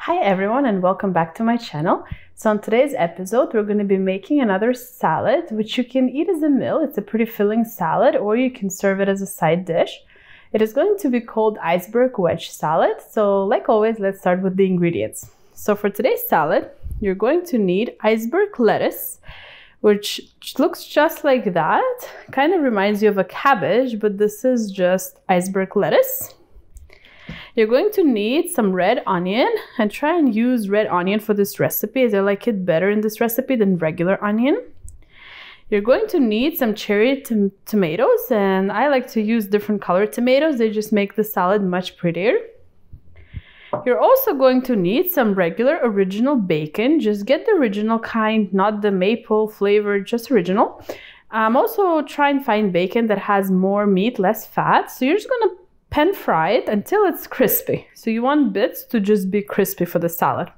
Hi everyone and welcome back to my channel. So on today's episode we're going to be making another salad which you can eat as a meal. It's a pretty filling salad, or you can serve it as a side dish. It is going to be called Iceberg Wedge Salad. So like always, let's start with the ingredients. So for today's salad you're going to need iceberg lettuce, which looks just like that. Kind of reminds you of a cabbage, but this is just iceberg lettuce. You're going to need some red onion, and try and use red onion for this recipe as I like it better in this recipe than regular onion. You're going to need some cherry tomatoes, and I like to use different colored tomatoes. They just make the salad much prettier. You're also going to need some regular original bacon. Just get the original kind, not the maple flavored, just original. Also try and find bacon that has more meat, less fat. So you're just going to pan fry it until it's crispy. So you want bits to just be crispy for the salad.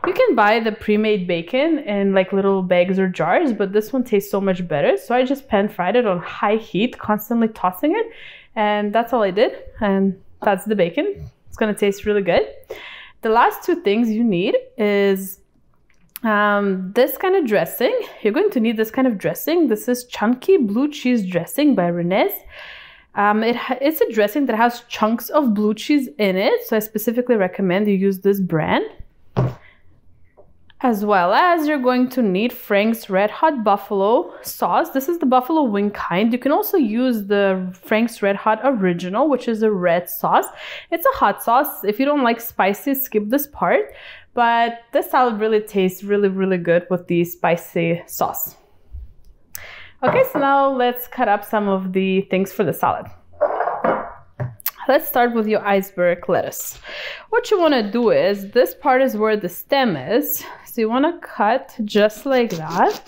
You can buy the pre-made bacon in like little bags or jars, but this one tastes so much better. So I just pan fried it on high heat, constantly tossing it. And that's all I did. And that's the bacon. It's gonna taste really good. The last two things you need is this kind of dressing. You're going to need this kind of dressing. This is chunky blue cheese dressing by Renee's. It's a dressing that has chunks of blue cheese in it, so I specifically recommend you use this brand. As well as you're going to need Frank's Red Hot Buffalo sauce. This is the buffalo wing kind. You can also use the Frank's Red Hot Original, which is a red sauce. It's a hot sauce. If you don't like spicy, skip this part. But this salad really tastes really good with the spicy sauce. Okay, so now let's cut up some of the things for the salad. Let's start with your iceberg lettuce. What you want to do is, this part is where the stem is. So you want to cut just like that.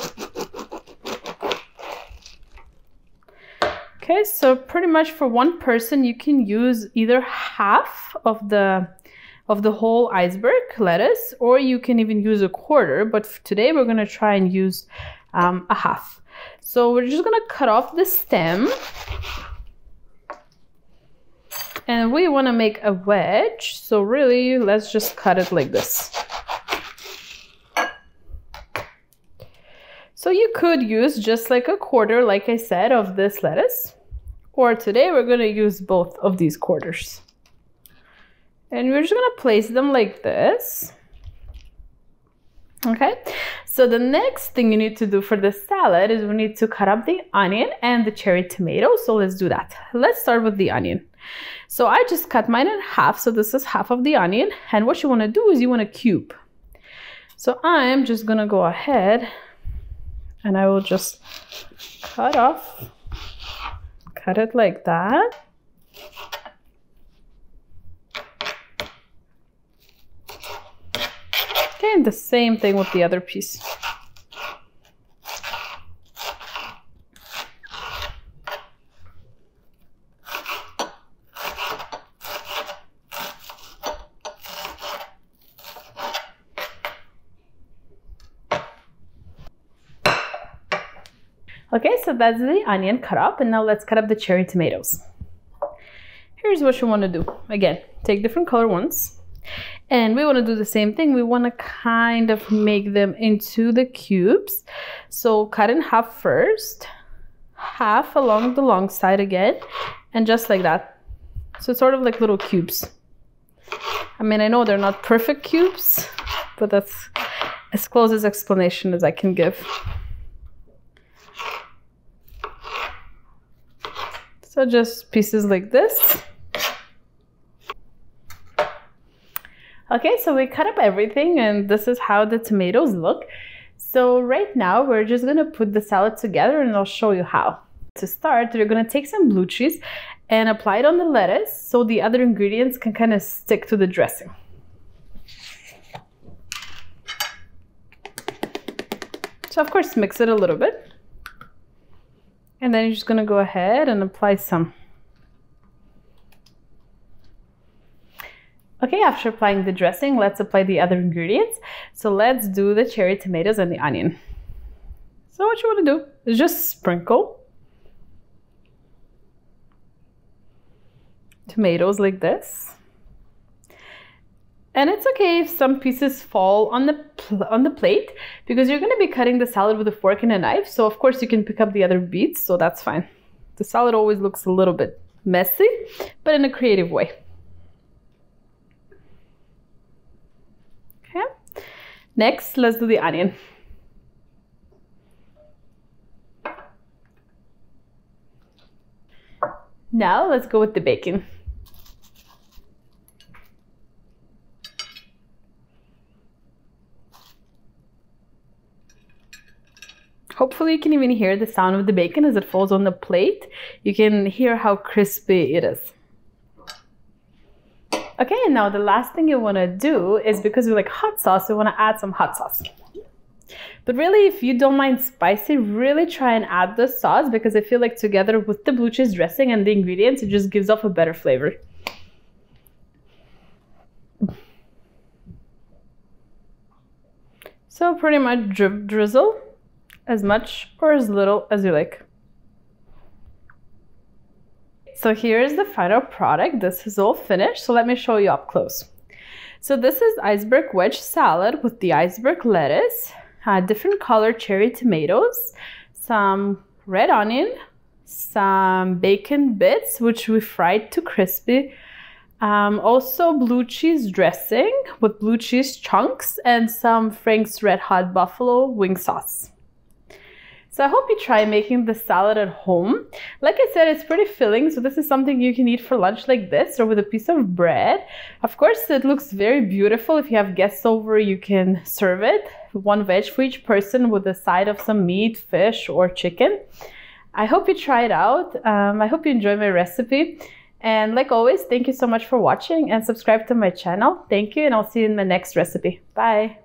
Okay, so pretty much for one person you can use either half of the whole iceberg lettuce, or you can even use a quarter. But today we're going to try and use a half. So we're just going to cut off the stem. And we want to make a wedge. So really, let's just cut it like this. So you could use just like a quarter, like I said, of this lettuce. Or today we're going to use both of these quarters. And we're just going to place them like this. Okay, so the next thing you need to do for the salad is we need to cut up the onion and the cherry tomato. So let's do that. Let's start with the onion. So I just cut mine in half. So this is half of the onion. And what you want to do is you want to cube. So I'm just going to go ahead and I will just cut it like that. Okay, and the same thing with the other piece. Okay, so that's the onion cut up, and now let's cut up the cherry tomatoes. Here's what you want to do. Again, take different color ones. And we want to do the same thing. We want to kind of make them into the cubes. So cut in half first, half along the long side again, and just like that. So it's sort of like little cubes. I mean, I know they're not perfect cubes, but that's as close as explanation as I can give. So just pieces like this. Okay, so we cut up everything, and this is how the tomatoes look. So right now we're just gonna put the salad together, and I'll show you how. To start, you're gonna take some blue cheese and apply it on the lettuce so the other ingredients can kind of stick to the dressing. So of course mix it a little bit. And then you're just gonna go ahead and apply some. Okay, after applying the dressing, let's apply the other ingredients. So let's do the cherry tomatoes and the onion. So what you want to do is just sprinkle tomatoes like this. And it's okay if some pieces fall on the plate, because you're going to be cutting the salad with a fork and a knife. So of course you can pick up the other bits, so that's fine. The salad always looks a little bit messy, but in a creative way. Okay. Next, let's do the onion. Now let's go with the bacon. Hopefully you can even hear the sound of the bacon as it falls on the plate. You can hear how crispy it is. Okay, and now the last thing you want to do is, because we like hot sauce, you want to add some hot sauce. But really, if you don't mind spicy, really try and add the sauce, because I feel like together with the blue cheese dressing and the ingredients, it just gives off a better flavor. So pretty much drizzle as much or as little as you like. So here's the final product. This is all finished, so let me show you up close. So this is Iceberg Wedge Salad with the iceberg lettuce, different colored cherry tomatoes, some red onion, some bacon bits which we fried to crispy, also blue cheese dressing with blue cheese chunks, and some Frank's Red Hot Buffalo wing sauce. So I hope you try making the salad at home. Like I said, it's pretty filling, so this is something you can eat for lunch like this or with a piece of bread. Of course, it looks very beautiful. If you have guests over, you can serve it. One veg for each person with a side of some meat, fish, or chicken. I hope you try it out. I hope you enjoy my recipe. And like always, thank you so much for watching, and subscribe to my channel. Thank you, and I'll see you in my next recipe. Bye.